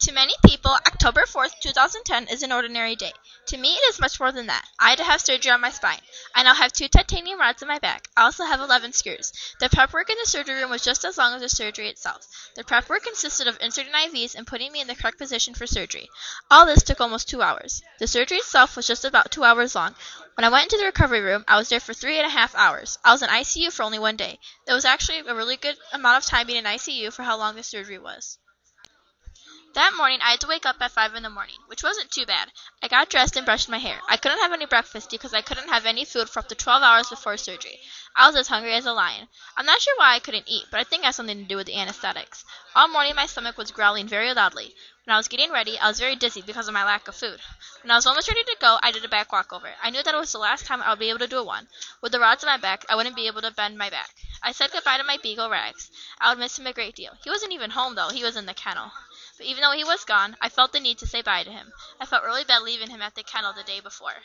To many people, October 4th, 2010 is an ordinary day. To me, it is much more than that. I had to have surgery on my spine. I now have 2 titanium rods in my back. I also have 11 screws. The prep work in the surgery room was just as long as the surgery itself. The prep work consisted of inserting IVs and putting me in the correct position for surgery. All this took almost 2 hours. The surgery itself was just about 2 hours long. When I went into the recovery room, I was there for 3.5 hours. I was in ICU for only 1 day. It was actually a really good amount of time being in ICU for how long the surgery was. That morning I had to wake up at 5 in the morning, which wasn't too bad. I got dressed and brushed my hair. I couldn't have any breakfast because I couldn't have any food for up to 12 hours before surgery. I was as hungry as a lion. I'm not sure why I couldn't eat, but I think it has something to do with the anesthetics. All morning my stomach was growling very loudly. When I was getting ready, I was very dizzy because of my lack of food. When I was almost ready to go, I did a back walkover. I knew that it was the last time I would be able to do one. With the rods in my back, I wouldn't be able to bend my back. I said goodbye to my beagle, Rags. I would miss him a great deal. He wasn't even home, though. He was in the kennel. But even though he was gone, I felt the need to say bye to him. I felt really bad leaving him at the kennel the day before.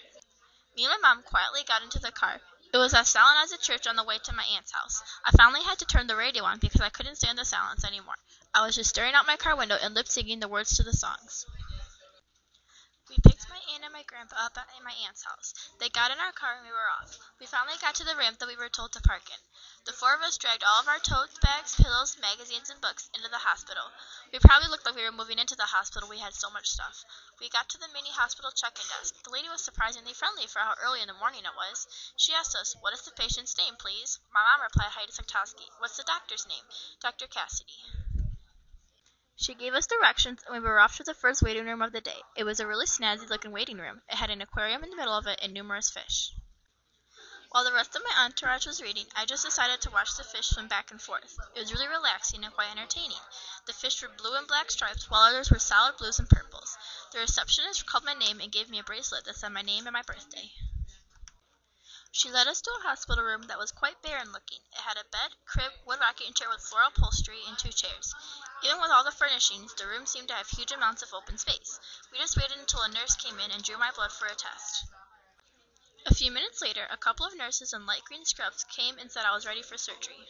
Me and my mom quietly got into the car. It was as silent as a church on the way to my aunt's house. I finally had to turn the radio on because I couldn't stand the silence anymore. I was just staring out my car window and lip-syncing the words to the songs. We picked my aunt and my grandpa up at my aunt's house. They got in our car and we were off. We finally got to the ramp that we were told to park in. The 4 of us dragged all of our tote bags, pillows, magazines, and books into the hospital. We probably looked like we were moving into the hospital. We had so much stuff. We got to the mini hospital check-in desk. The lady was surprisingly friendly for how early in the morning it was. She asked us, "What is the patient's name, please?" My mom replied, "Heidi Saktowski." "What's the doctor's name?" "Dr. Cassidy." She gave us directions, and we were off to the first waiting room of the day. It was a really snazzy-looking waiting room. It had an aquarium in the middle of it and numerous fish. While the rest of my entourage was reading, I just decided to watch the fish swim back and forth. It was really relaxing and quite entertaining. The fish were blue and black stripes, while others were solid blues and purples. The receptionist called my name and gave me a bracelet that said my name and my birthday. She led us to a hospital room that was quite barren-looking. It had a bed, crib, wood rocking chair with floral upholstery, and 2 chairs. Even with all the furnishings, the room seemed to have huge amounts of open space. We just waited until a nurse came in and drew my blood for a test. A few minutes later, a couple of nurses in light green scrubs came and said I was ready for surgery.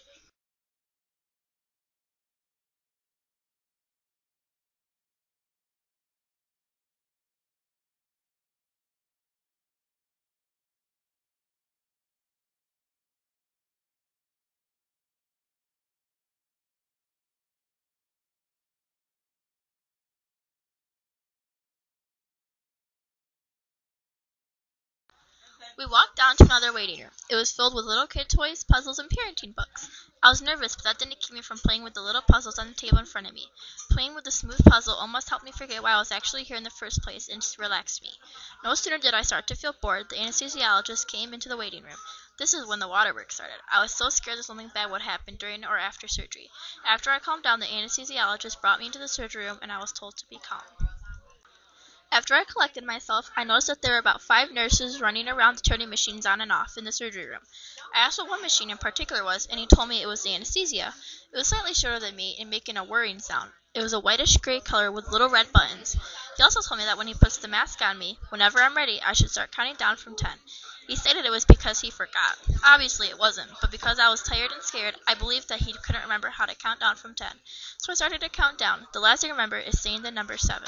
We walked down to another waiting room. It was filled with little kid toys, puzzles, and parenting books. I was nervous, but that didn't keep me from playing with the little puzzles on the table in front of me. Playing with the smooth puzzle almost helped me forget why I was actually here in the first place and just relaxed me. No sooner did I start to feel bored, the anesthesiologist came into the waiting room. This is when the waterworks started. I was so scared that something bad would happen during or after surgery. After I calmed down, the anesthesiologist brought me into the surgery room, and I was told to be calm. After I collected myself, I noticed that there were about 5 nurses running around turning machines on and off in the surgery room. I asked what one machine in particular was, and he told me it was the anesthesia. It was slightly shorter than me and making a whirring sound. It was a whitish-gray color with little red buttons. He also told me that when he puts the mask on me, whenever I'm ready, I should start counting down from 10. He stated it was because he forgot. Obviously it wasn't, but because I was tired and scared, I believed that he couldn't remember how to count down from 10. So I started to count down. The last I remember is saying the number 7.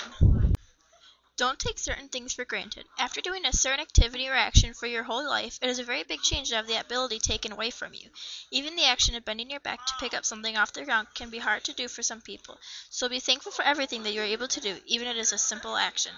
Don't take certain things for granted. After doing a certain activity or action for your whole life, it is a very big change to have the ability taken away from you. Even the action of bending your back to pick up something off the ground can be hard to do for some people, so be thankful for everything that you are able to do, even if it is a simple action.